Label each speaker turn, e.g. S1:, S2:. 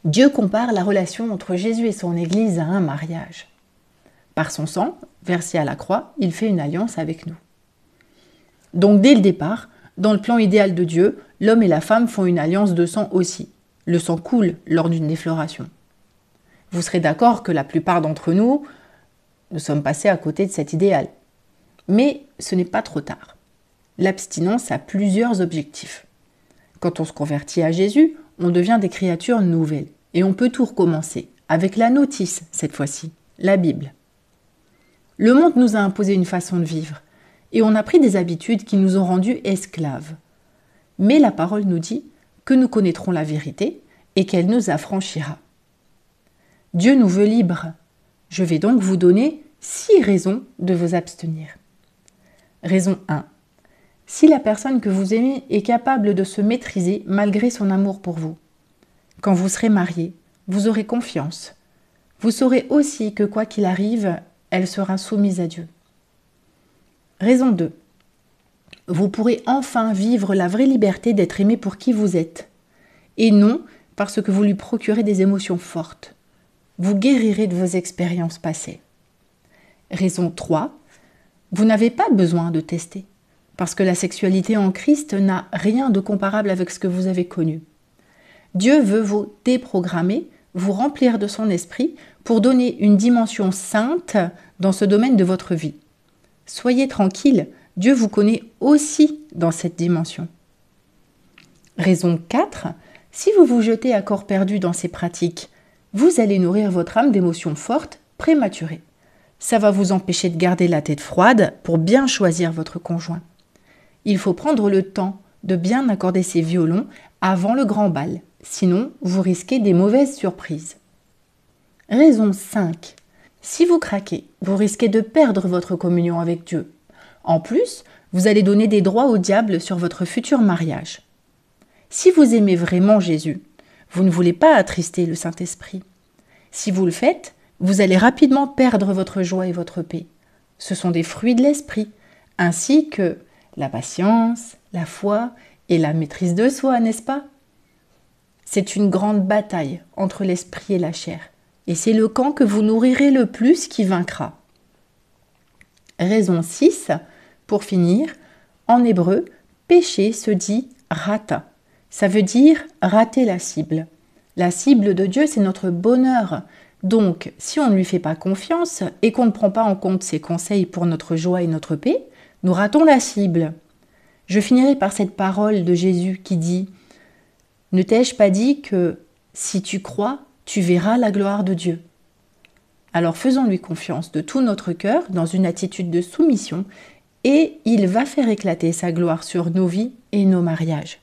S1: Dieu compare la relation entre Jésus et son Église à un mariage. Par son sang, versé à la croix, il fait une alliance avec nous. Donc dès le départ, dans le plan idéal de Dieu, l'homme et la femme font une alliance de sang aussi. Le sang coule lors d'une défloration. Vous serez d'accord que la plupart d'entre nous sommes passés à côté de cet idéal. Mais ce n'est pas trop tard. L'abstinence a plusieurs objectifs. Quand on se convertit à Jésus, on devient des créatures nouvelles. Et on peut tout recommencer, avec la notice cette fois-ci, la Bible. Le monde nous a imposé une façon de vivre, et on a pris des habitudes qui nous ont rendus esclaves. Mais la parole nous dit que nous connaîtrons la vérité et qu'elle nous affranchira. Dieu nous veut libres. Je vais donc vous donner 6 raisons de vous abstenir. Raison 1. Si la personne que vous aimez est capable de se maîtriser malgré son amour pour vous. Quand vous serez marié, vous aurez confiance. Vous saurez aussi que quoi qu'il arrive, elle sera soumise à Dieu. Raison 2. Vous pourrez enfin vivre la vraie liberté d'être aimé pour qui vous êtes. Et non parce que vous lui procurez des émotions fortes. Vous guérirez de vos expériences passées. Raison 3. Vous n'avez pas besoin de tester. Parce que la sexualité en Christ n'a rien de comparable avec ce que vous avez connu. Dieu veut vous déprogrammer, vous remplir de son esprit pour donner une dimension sainte dans ce domaine de votre vie. Soyez tranquille, Dieu vous connaît aussi dans cette dimension. Raison 4. Si vous vous jetez à corps perdu dans ces pratiques, vous allez nourrir votre âme d'émotions fortes, prématurées. Ça va vous empêcher de garder la tête froide pour bien choisir votre conjoint. Il faut prendre le temps de bien accorder ses violons avant le grand bal, sinon vous risquez des mauvaises surprises. Raison 5. Si vous craquez, vous risquez de perdre votre communion avec Dieu. En plus, vous allez donner des droits au diable sur votre futur mariage. Si vous aimez vraiment Jésus, vous ne voulez pas attrister le Saint-Esprit. Si vous le faites, vous allez rapidement perdre votre joie et votre paix. Ce sont des fruits de l'esprit, ainsi que la patience, la foi et la maîtrise de soi, n'est-ce pas? C'est une grande bataille entre l'esprit et la chair. Et c'est le camp que vous nourrirez le plus qui vaincra. Raison 6, pour finir, en hébreu, péché se dit rata. Ça veut dire rater la cible. La cible de Dieu, c'est notre bonheur. Donc, si on ne lui fait pas confiance et qu'on ne prend pas en compte ses conseils pour notre joie et notre paix, nous ratons la cible. Je finirai par cette parole de Jésus qui dit « Ne t'ai-je pas dit que si tu crois, tu verras la gloire de Dieu ?» Alors faisons-lui confiance de tout notre cœur dans une attitude de soumission et il va faire éclater sa gloire sur nos vies et nos mariages.